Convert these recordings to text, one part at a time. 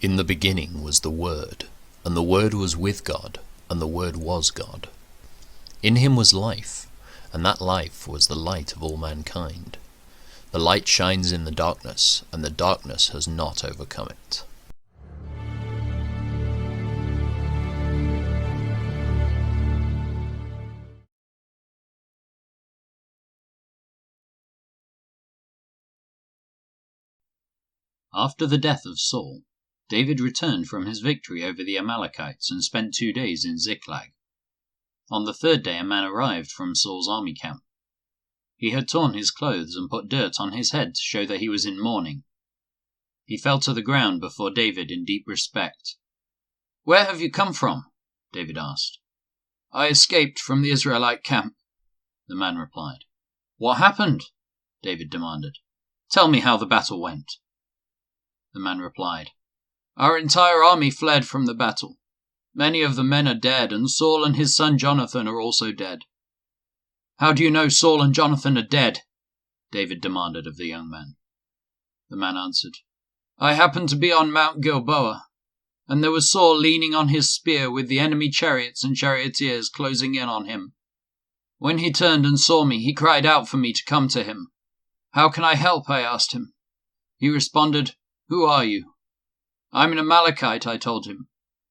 In the beginning was the Word, and the Word was with God, and the Word was God. In him was life, and that life was the light of all mankind. The light shines in the darkness, and the darkness has not overcome it. After the death of Saul, David returned from his victory over the Amalekites and spent 2 days in Ziklag. On the 3rd day a man arrived from Saul's army camp. He had torn his clothes and put dirt on his head to show that he was in mourning. He fell to the ground before David in deep respect. "Where have you come from?" David asked. "I escaped from the Israelite camp," the man replied. "What happened?" David demanded. "Tell me how the battle went." The man replied, "Our entire army fled from the battle. Many of the men are dead, and Saul and his son Jonathan are also dead." "How do you know Saul and Jonathan are dead?" David demanded of the young man. The man answered, "I happened to be on Mount Gilboa, and there was Saul leaning on his spear with the enemy chariots and charioteers closing in on him. When he turned and saw me, he cried out for me to come to him. 'How can I help?' I asked him. He responded, 'Who are you?' 'I'm an Amalekite,' I told him.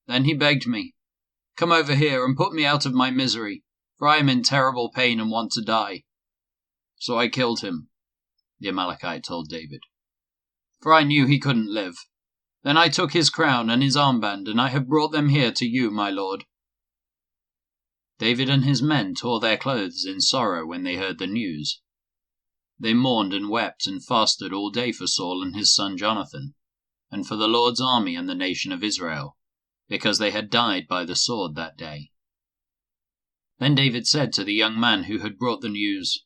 Then he begged me, 'Come over here and put me out of my misery, for I am in terrible pain and want to die.' So I killed him," the Amalekite told David, "for I knew he couldn't live. Then I took his crown and his armband, and I have brought them here to you, my lord." David and his men tore their clothes in sorrow when they heard the news. They mourned and wept and fasted all day for Saul and his son Jonathan, and for the Lord's army and the nation of Israel, because they had died by the sword that day. Then David said to the young man who had brought the news,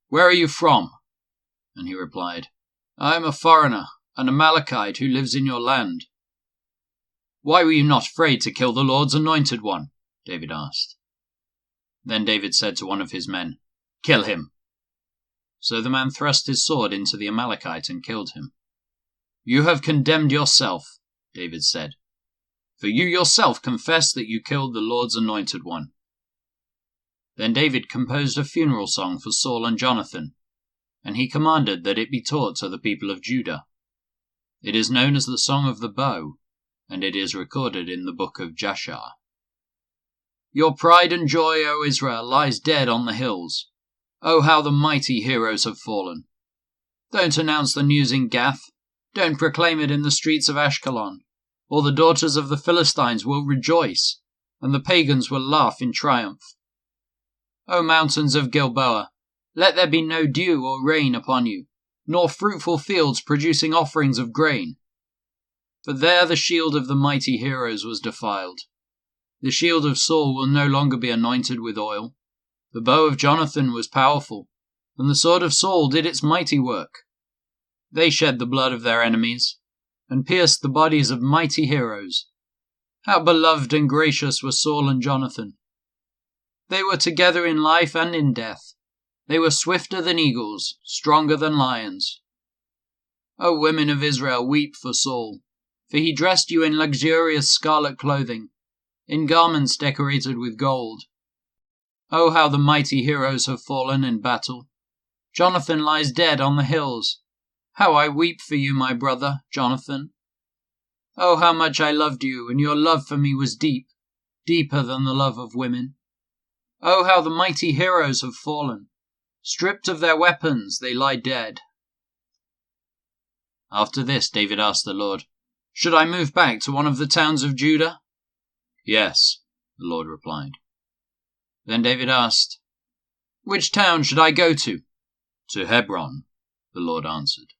"Where are you from?" And he replied, "I am a foreigner, an Amalekite who lives in your land." "Why were you not afraid to kill the Lord's anointed one?" David asked. Then David said to one of his men, "Kill him." So the man thrust his sword into the Amalekite and killed him. "You have condemned yourself," David said, "for you yourself confess that you killed the Lord's anointed one." Then David composed a funeral song for Saul and Jonathan, and he commanded that it be taught to the people of Judah. It is known as the Song of the Bow, and it is recorded in the book of Jashar. "Your pride and joy, O Israel, lies dead on the hills. Oh, how the mighty heroes have fallen. Don't announce the news in Gath. Don't proclaim it in the streets of Ashkelon, or the daughters of the Philistines will rejoice, and the pagans will laugh in triumph. O mountains of Gilboa, let there be no dew or rain upon you, nor fruitful fields producing offerings of grain. For there the shield of the mighty heroes was defiled. The shield of Saul will no longer be anointed with oil. The bow of Jonathan was powerful, and the sword of Saul did its mighty work. They shed the blood of their enemies, and pierced the bodies of mighty heroes. How beloved and gracious were Saul and Jonathan. They were together in life and in death. They were swifter than eagles, stronger than lions. O women of Israel, weep for Saul, for he dressed you in luxurious scarlet clothing, in garments decorated with gold. Oh, how the mighty heroes have fallen in battle. Jonathan lies dead on the hills. How I weep for you, my brother, Jonathan. Oh, how much I loved you, and your love for me was deep, deeper than the love of women. Oh, how the mighty heroes have fallen. Stripped of their weapons, they lie dead." After this, David asked the Lord, "Should I move back to one of the towns of Judah?" "Yes," the Lord replied. Then David asked, "Which town should I go to?" "To Hebron," the Lord answered.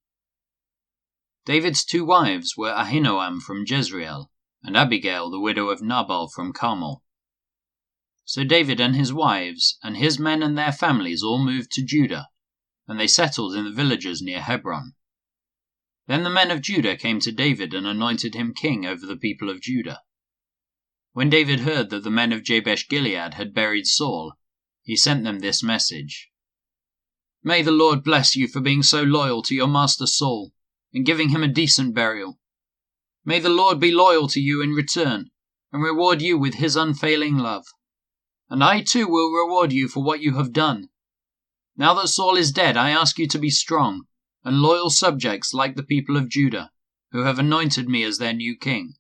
David's 2 wives were Ahinoam from Jezreel, and Abigail the widow of Nabal from Carmel. So David and his wives, and his men and their families all moved to Judah, and they settled in the villages near Hebron. Then the men of Judah came to David and anointed him king over the people of Judah. When David heard that the men of Jabesh-Gilead had buried Saul, he sent them this message: "May the Lord bless you for being so loyal to your master Saul, and giving him a decent burial. May the Lord be loyal to you in return, and reward you with his unfailing love. And I too will reward you for what you have done. Now that Saul is dead, I ask you to be strong and loyal subjects like the people of Judah, who have anointed me as their new king."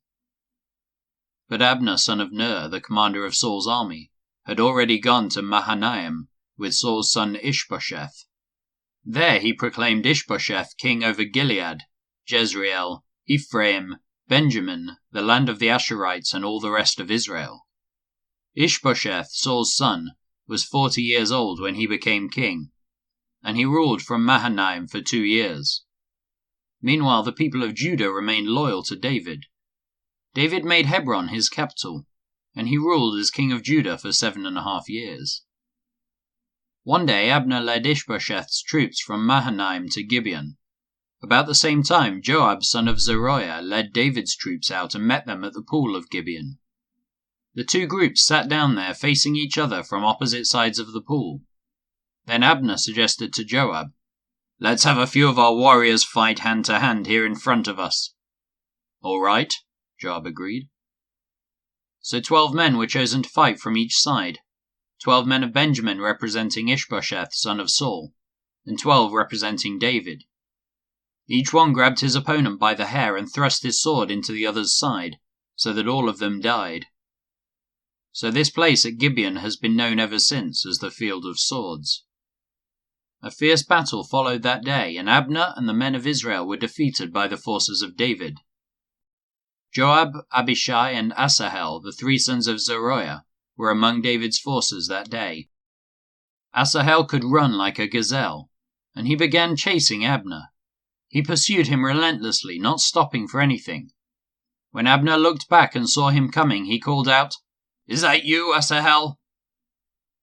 But Abner, son of Ner, the commander of Saul's army, had already gone to Mahanaim with Saul's son Ishbosheth. There he proclaimed Ishbosheth king over Gilead, Jezreel, Ephraim, Benjamin, the land of the Asherites, and all the rest of Israel. Ishbosheth, Saul's son, was 40 years old when he became king, and he ruled from Mahanaim for 2 years. Meanwhile, the people of Judah remained loyal to David. David made Hebron his capital, and he ruled as king of Judah for 7.5 years. One day Abner led Ishbosheth's troops from Mahanaim to Gibeon. About the same time, Joab, son of Zeruiah, led David's troops out and met them at the pool of Gibeon. The two groups sat down there facing each other from opposite sides of the pool. Then Abner suggested to Joab, "Let's have a few of our warriors fight hand to hand here in front of us." "All right," Joab agreed. So 12 men were chosen to fight from each side, 12 men of Benjamin representing Ishbosheth, son of Saul, and 12 representing David. Each one grabbed his opponent by the hair and thrust his sword into the other's side, so that all of them died. So this place at Gibeon has been known ever since as the Field of Swords. A fierce battle followed that day, and Abner and the men of Israel were defeated by the forces of David. Joab, Abishai, and Asahel, the 3 sons of Zeruiah, were among David's forces that day. Asahel could run like a gazelle, and he began chasing Abner. He pursued him relentlessly, not stopping for anything. When Abner looked back and saw him coming, he called out, "Is that you, Asahel?"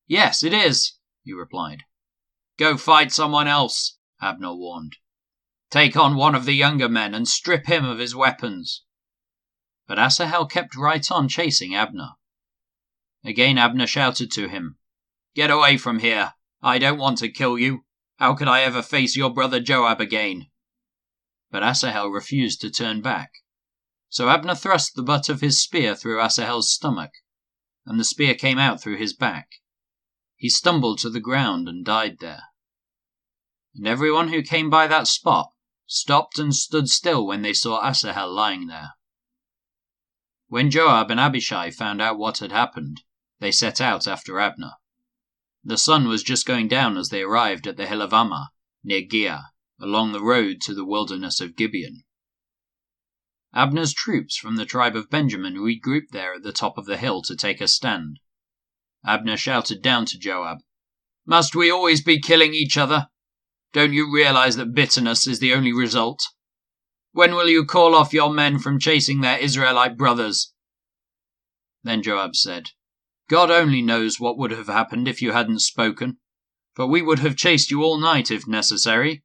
"Yes, it is," he replied. "Go fight someone else," Abner warned. "Take on one of the younger men and strip him of his weapons." But Asahel kept right on chasing Abner. Again Abner shouted to him, "Get away from here. I don't want to kill you. How could I ever face your brother Joab again?" But Asahel refused to turn back. So Abner thrust the butt of his spear through Asahel's stomach, and the spear came out through his back. He stumbled to the ground and died there. And everyone who came by that spot stopped and stood still when they saw Asahel lying there. When Joab and Abishai found out what had happened, they set out after Abner. The sun was just going down as they arrived at the hill of Ammah, near Giah, along the road to the wilderness of Gibeon. Abner's troops from the tribe of Benjamin regrouped there at the top of the hill to take a stand. Abner shouted down to Joab, "Must we always be killing each other? Don't you realize that bitterness is the only result? When will you call off your men from chasing their Israelite brothers?" Then Joab said, "God only knows what would have happened if you hadn't spoken, for we would have chased you all night if necessary."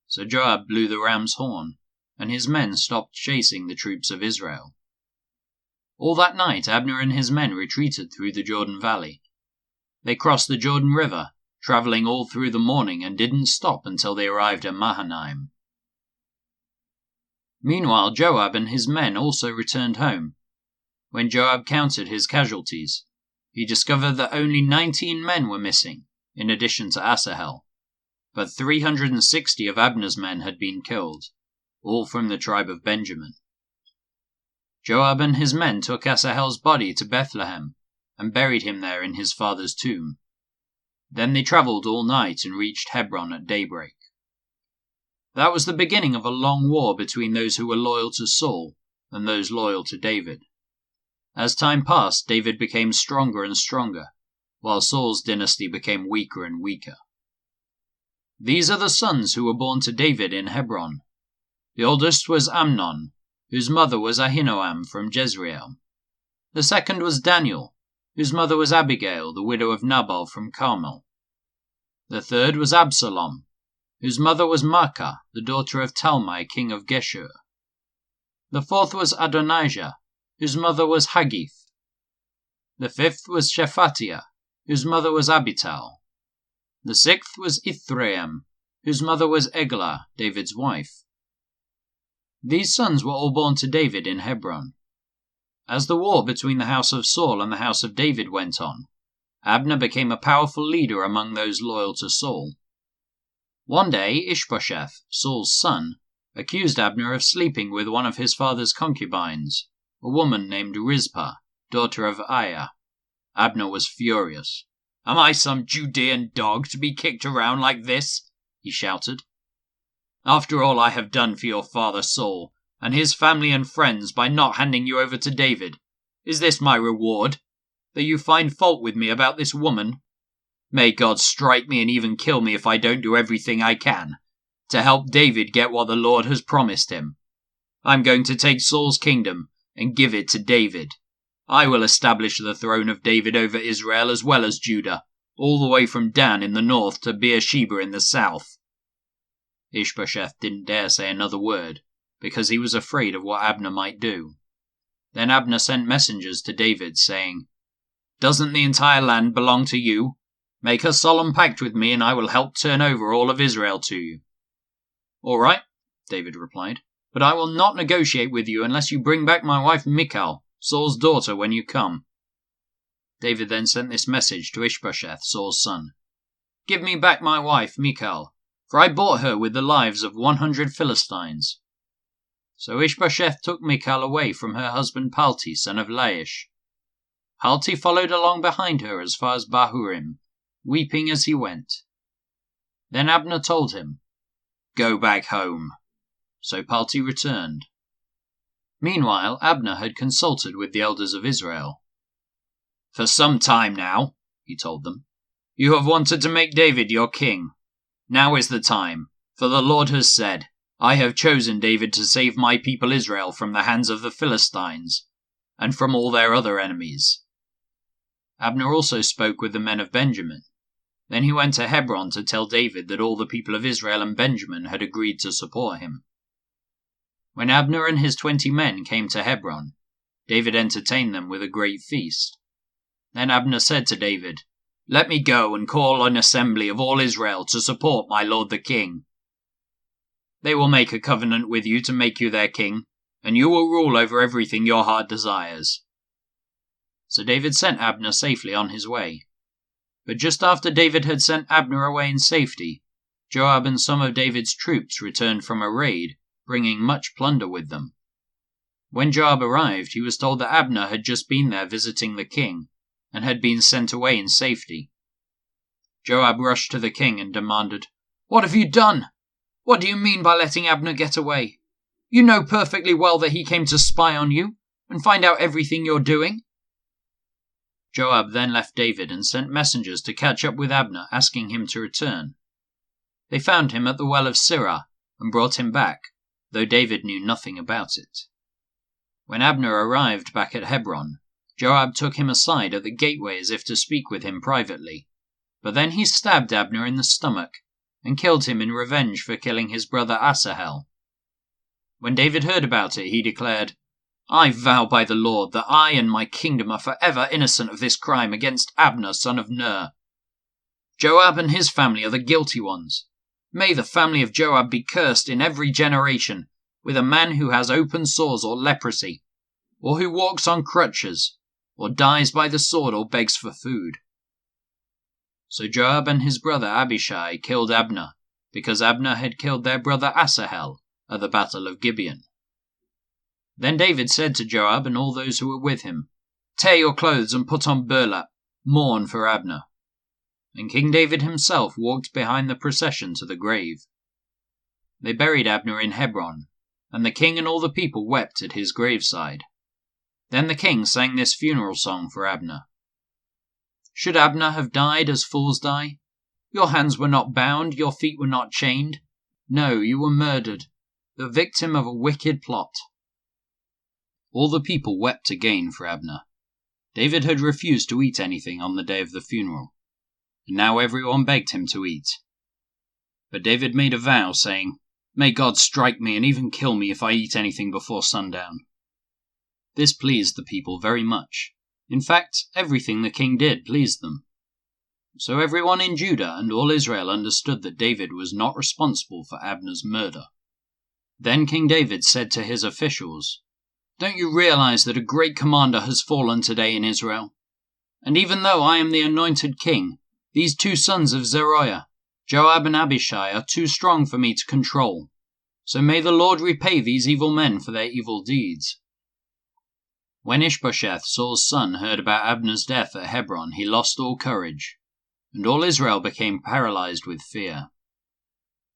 So Joab blew the ram's horn, and his men stopped chasing the troops of Israel. All that night Abner and his men retreated through the Jordan Valley. They crossed the Jordan River, traveling all through the morning, and didn't stop until they arrived at Mahanaim. Meanwhile Joab and his men also returned home. When Joab counted his casualties, he discovered that only 19 men were missing, in addition to Asahel, but 360 of Abner's men had been killed, all from the tribe of Benjamin. Joab and his men took Asahel's body to Bethlehem and buried him there in his father's tomb. Then they travelled all night and reached Hebron at daybreak. That was the beginning of a long war between those who were loyal to Saul and those loyal to David. As time passed, David became stronger and stronger, while Saul's dynasty became weaker and weaker. These are the sons who were born to David in Hebron. The oldest was Amnon, whose mother was Ahinoam from Jezreel. The second was Daniel, whose mother was Abigail, the widow of Nabal from Carmel. The third was Absalom, whose mother was Maacah, the daughter of Talmai, king of Geshur. The fourth was Adonijah, whose mother was Haggith. The fifth was Shephatiah, whose mother was Abital. The sixth was Ithream, whose mother was Eglah, David's wife. These sons were all born to David in Hebron. As the war between the house of Saul and the house of David went on, Abner became a powerful leader among those loyal to Saul. One day Ishbosheth, Saul's son, accused Abner of sleeping with one of his father's concubines, a woman named Rizpah, daughter of Aiah. Abner was furious. "Am I some Judean dog to be kicked around like this?" he shouted. "After all I have done for your father Saul and his family and friends by not handing you over to David, is this my reward? That you find fault with me about this woman? May God strike me and even kill me if I don't do everything I can to help David get what the Lord has promised him. I'm going to take Saul's kingdom and give it to David. I will establish the throne of David over Israel as well as Judah, all the way from Dan in the north to Beersheba in the south." Ishbosheth didn't dare say another word, because he was afraid of what Abner might do. Then Abner sent messengers to David, saying, "Doesn't the entire land belong to you? Make a solemn pact with me, and I will help turn over all of Israel to you." "All right," David replied, "but I will not negotiate with you unless you bring back my wife Michal, Saul's daughter, when you come." David then sent this message to Ishbosheth, Saul's son: "Give me back my wife Michal, for I bought her with the lives of 100 Philistines." So Ishbosheth took Michal away from her husband Palti, son of Laish. Palti followed along behind her as far as Bahurim, weeping as he went. Then Abner told him, "Go back home." So Palti returned. Meanwhile, Abner had consulted with the elders of Israel. "For some time now," he told them, "you have wanted to make David your king. Now is the time, for the Lord has said, 'I have chosen David to save my people Israel from the hands of the Philistines, and from all their other enemies.'" Abner also spoke with the men of Benjamin. Then he went to Hebron to tell David that all the people of Israel and Benjamin had agreed to support him. When Abner and his 20 men came to Hebron, David entertained them with a great feast. Then Abner said to David, "Let me go and call an assembly of all Israel to support my lord the king. They will make a covenant with you to make you their king, and you will rule over everything your heart desires." So David sent Abner safely on his way. But just after David had sent Abner away in safety, Joab and some of David's troops returned from a raid, bringing much plunder with them. When Joab arrived, he was told that Abner had just been there visiting the king, and had been sent away in safety. Joab rushed to the king and demanded, "What have you done? What do you mean by letting Abner get away? You know perfectly well that he came to spy on you, and find out everything you're doing." Joab then left David and sent messengers to catch up with Abner, asking him to return. They found him at the well of Sirah, and brought him back, though David knew nothing about it. When Abner arrived back at Hebron, Joab took him aside at the gateway as if to speak with him privately, but then he stabbed Abner in the stomach, and killed him in revenge for killing his brother Asahel. When David heard about it, he declared, "I vow by the Lord that I and my kingdom are forever innocent of this crime against Abner, son of Ner. Joab and his family are the guilty ones. May the family of Joab be cursed in every generation with a man who has open sores or leprosy, or who walks on crutches, or dies by the sword or begs for food." So Joab and his brother Abishai killed Abner, because Abner had killed their brother Asahel at the battle of Gibeon. Then David said to Joab and all those who were with him, "Tear your clothes and put on burlap, mourn for Abner." And King David himself walked behind the procession to the grave. They buried Abner in Hebron, and the king and all the people wept at his graveside. Then the king sang this funeral song for Abner. "Should Abner have died as fools die? Your hands were not bound, your feet were not chained. No, you were murdered, the victim of a wicked plot." All the people wept again for Abner. David had refused to eat anything on the day of the funeral, and now everyone begged him to eat. But David made a vow, saying, "May God strike me and even kill me if I eat anything before sundown." This pleased the people very much. In fact, everything the king did pleased them. So everyone in Judah and all Israel understood that David was not responsible for Abner's murder. Then King David said to his officials, "Don't you realize that a great commander has fallen today in Israel? And even though I am the anointed king, these two sons of Zeruiah, Joab and Abishai, are too strong for me to control. So may the Lord repay these evil men for their evil deeds." When Ishbosheth, Saul's son, heard about Abner's death at Hebron, he lost all courage, and all Israel became paralyzed with fear.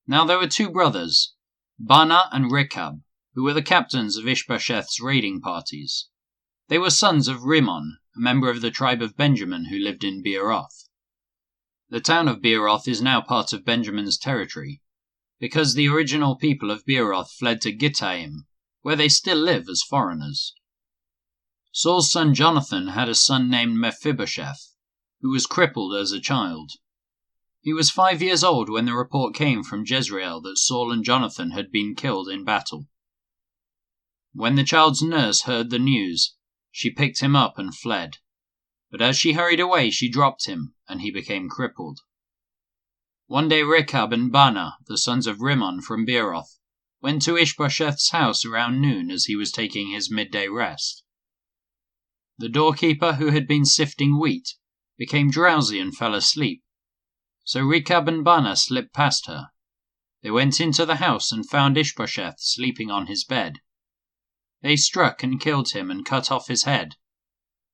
Now there were two brothers, Baanah and Rechab, who were the captains of Ishbosheth's raiding parties. They were sons of Rimmon, a member of the tribe of Benjamin who lived in Beeroth. The town of Beeroth is now part of Benjamin's territory, because the original people of Beeroth fled to Gittaim, where they still live as foreigners. Saul's son Jonathan had a son named Mephibosheth, who was crippled as a child. He was 5 years old when the report came from Jezreel that Saul and Jonathan had been killed in battle. When the child's nurse heard the news, she picked him up and fled. But as she hurried away, she dropped him, and he became crippled. One day Rechab and Baanah, the sons of Rimmon from Beeroth, went to Ishbosheth's house around noon as he was taking his midday rest. The doorkeeper, who had been sifting wheat, became drowsy and fell asleep. So Rechab and Baanah slipped past her. They went into the house and found Ishbosheth sleeping on his bed. They struck and killed him and cut off his head.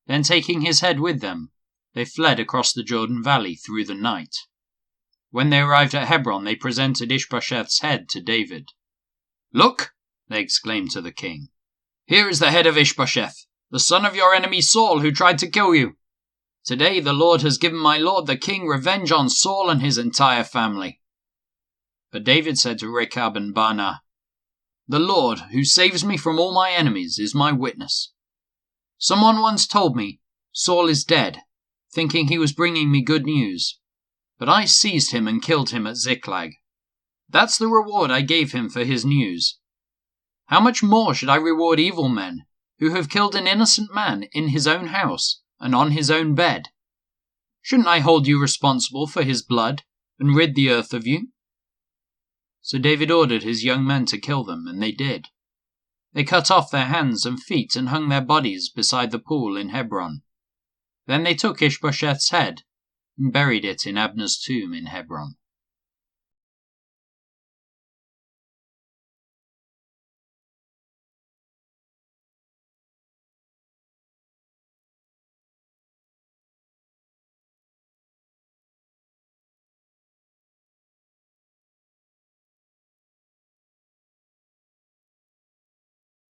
Then, taking his head with them, they fled across the Jordan Valley through the night. When they arrived at Hebron, they presented Ishbosheth's head to David. "Look," they exclaimed to the king, "here is the head of Ishbosheth, the son of your enemy Saul, who tried to kill you. Today the Lord has given my lord the king revenge on Saul and his entire family." But David said to Rechab and Baanah, "The Lord, who saves me from all my enemies, is my witness. Someone once told me, 'Saul is dead,' thinking he was bringing me good news. But I seized him and killed him at Ziklag. That's the reward I gave him for his news. How much more should I reward evil men, who have killed an innocent man in his own house and on his own bed? Shouldn't I hold you responsible for his blood and rid the earth of you?" So David ordered his young men to kill them, and they did. They cut off their hands and feet and hung their bodies beside the pool in Hebron. Then they took Ishbosheth's head and buried it in Abner's tomb in Hebron.